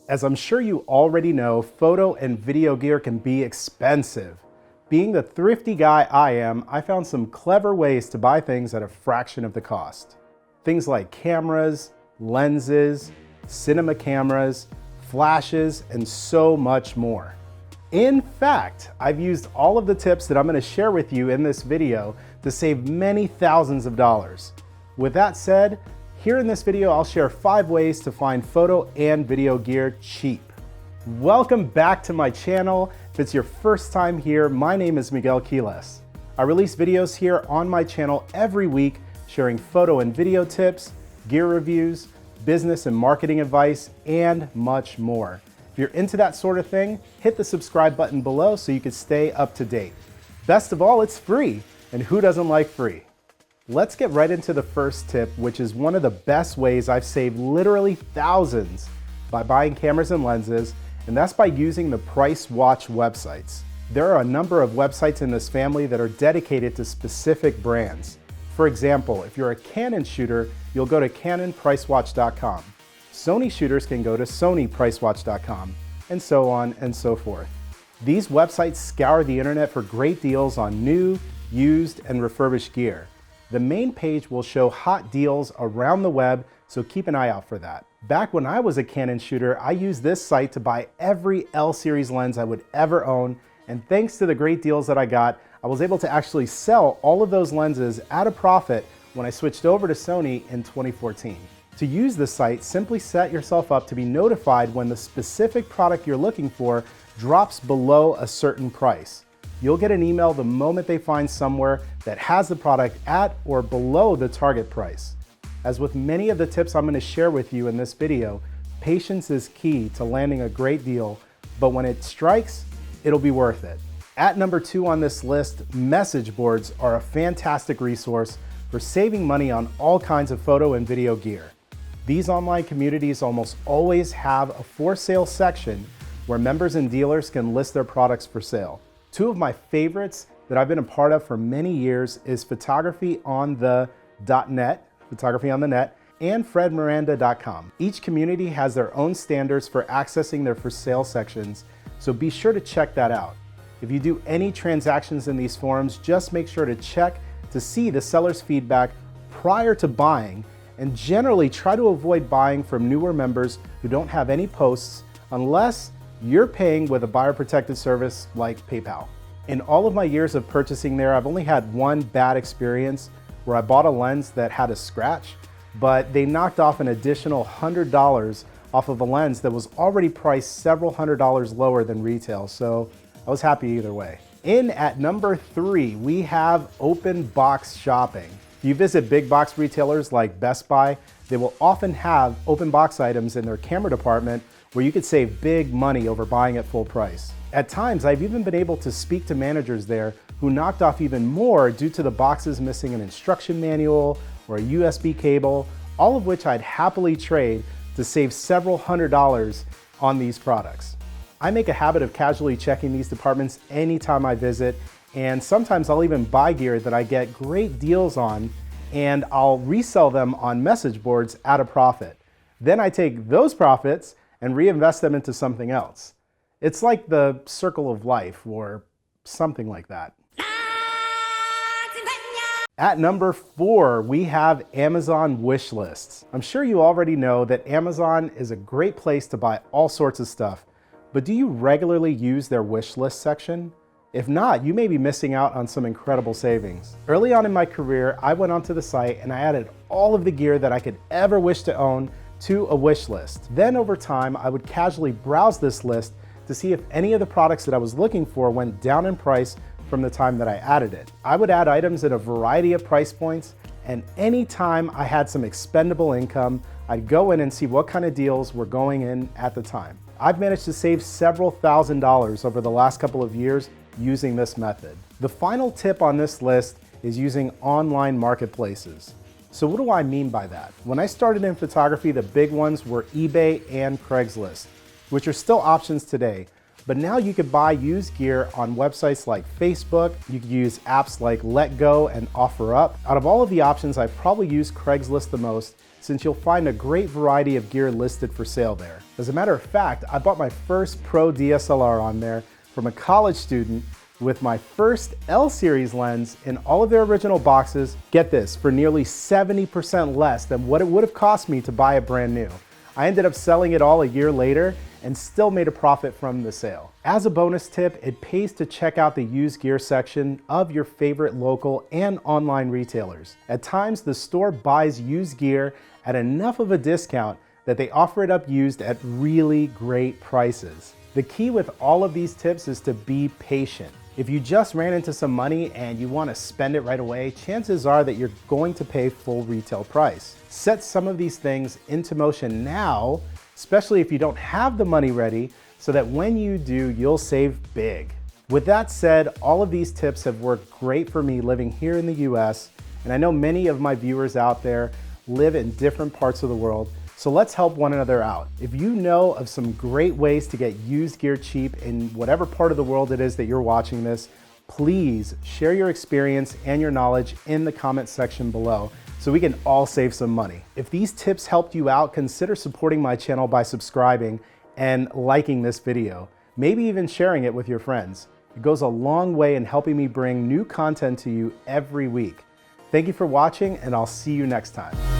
As I'm sure you already know, photo and video gear can be expensive. Being the thrifty guy I am, I found some clever ways to buy things at a fraction of the cost. Things like cameras, lenses, cinema cameras, flashes, and so much more. In fact, I've used all of the tips that I'm going to share with you in this video to save many thousands of dollars. With that said, here in this video, I'll share 5 ways to find photo and video gear cheap. Welcome back to my channel. If it's your first time here, my name is Miguel Quiles. I release videos here on my channel every week, sharing photo and video tips, gear reviews, business and marketing advice, and much more. If you're into that sort of thing, hit the subscribe button below so you can stay up to date. Best of all, it's free, and who doesn't like free? Let's get right into the first tip, which is one of the best ways I've saved literally thousands by buying cameras and lenses, and that's by using the Price Watch websites. There are a number of websites in this family that are dedicated to specific brands. For example, if you're a Canon shooter, you'll go to canonpricewatch.com. Sony shooters can go to sonypricewatch.com, and so on and so forth. These websites scour the internet for great deals on new, used, and refurbished gear. The main page will show hot deals around the web, so keep an eye out for that. Back when I was a Canon shooter, I used this site to buy every L-series lens I would ever own, and thanks to the great deals that I got, I was able to actually sell all of those lenses at a profit when I switched over to Sony in 2014. To use the site, simply set yourself up to be notified when the specific product you're looking for drops below a certain price. You'll get an email the moment they find somewhere that has the product at or below the target price. As with many of the tips I'm going to share with you in this video, patience is key to landing a great deal, but when it strikes, it'll be worth it. At number 2 on this list, message boards are a fantastic resource for saving money on all kinds of photo and video gear. These online communities almost always have a for sale section where members and dealers can list their products for sale. 2 of my favorites that I've been a part of for many years is Photography on the .net, and fredmiranda.com. Each community has their own standards for accessing their for sale sections, so be sure to check that out. If you do any transactions in these forums, just make sure to check to see the seller's feedback prior to buying, and generally try to avoid buying from newer members who don't have any posts unless you're paying with a buyer protected service like PayPal. In all of my years of purchasing there, I've only had one bad experience where I bought a lens that had a scratch, but they knocked off an additional $100 off of a lens that was already priced several $100s lower than retail, so I was happy either way. In at number 3, we have open box shopping. If you visit big box retailers like Best Buy, they will often have open box items in their camera department where you could save big money over buying at full price. At times, I've even been able to speak to managers there who knocked off even more due to the boxes missing an instruction manual or a USB cable, all of which I'd happily trade to save several $100s on these products. I make a habit of casually checking these departments anytime I visit, and sometimes I'll even buy gear that I get great deals on, and I'll resell them on message boards at a profit. Then I take those profits and reinvest them into something else. It's like the circle of life or something like that. At number 4, we have Amazon wish lists. I'm sure you already know that Amazon is a great place to buy all sorts of stuff, but do you regularly use their wish list section? If not, you may be missing out on some incredible savings. Early on in my career, I went onto the site and I added all of the gear that I could ever wish to own to a wish list. Then over time, I would casually browse this list to see if any of the products that I was looking for went down in price from the time that I added it. I would add items at a variety of price points, and anytime I had some expendable income, I'd go in and see what kind of deals were going in at the time. I've managed to save several $1,000s over the last couple of years using this method. The final tip on this list is using online marketplaces. So what do I mean by that? When I started in photography, the big ones were eBay and Craigslist, which are still options today. But now you could buy used gear on websites like Facebook. You could use apps like LetGo and OfferUp. Out of all of the options, I've probably used Craigslist the most, since you'll find a great variety of gear listed for sale there. As a matter of fact, I bought my first Pro DSLR on there from a college student with my first L-series lens in all of their original boxes, get this, for nearly 70% less than what it would have cost me to buy it brand new. I ended up selling it all a year later and still made a profit from the sale. As a bonus tip, it pays to check out the used gear section of your favorite local and online retailers. At times, the store buys used gear at enough of a discount that they offer it up used at really great prices. The key with all of these tips is to be patient. If you just ran into some money and you want to spend it right away, chances are that you're going to pay full retail price. Set some of these things into motion now, especially if you don't have the money ready, so that when you do, you'll save big. With that said, all of these tips have worked great for me living here in the US, and I know many of my viewers out there live in different parts of the world, so let's help one another out. If you know of some great ways to get used gear cheap in whatever part of the world it is that you're watching this, please share your experience and your knowledge in the comment section below so we can all save some money. If these tips helped you out, consider supporting my channel by subscribing and liking this video, maybe even sharing it with your friends. It goes a long way in helping me bring new content to you every week. Thank you for watching, and I'll see you next time.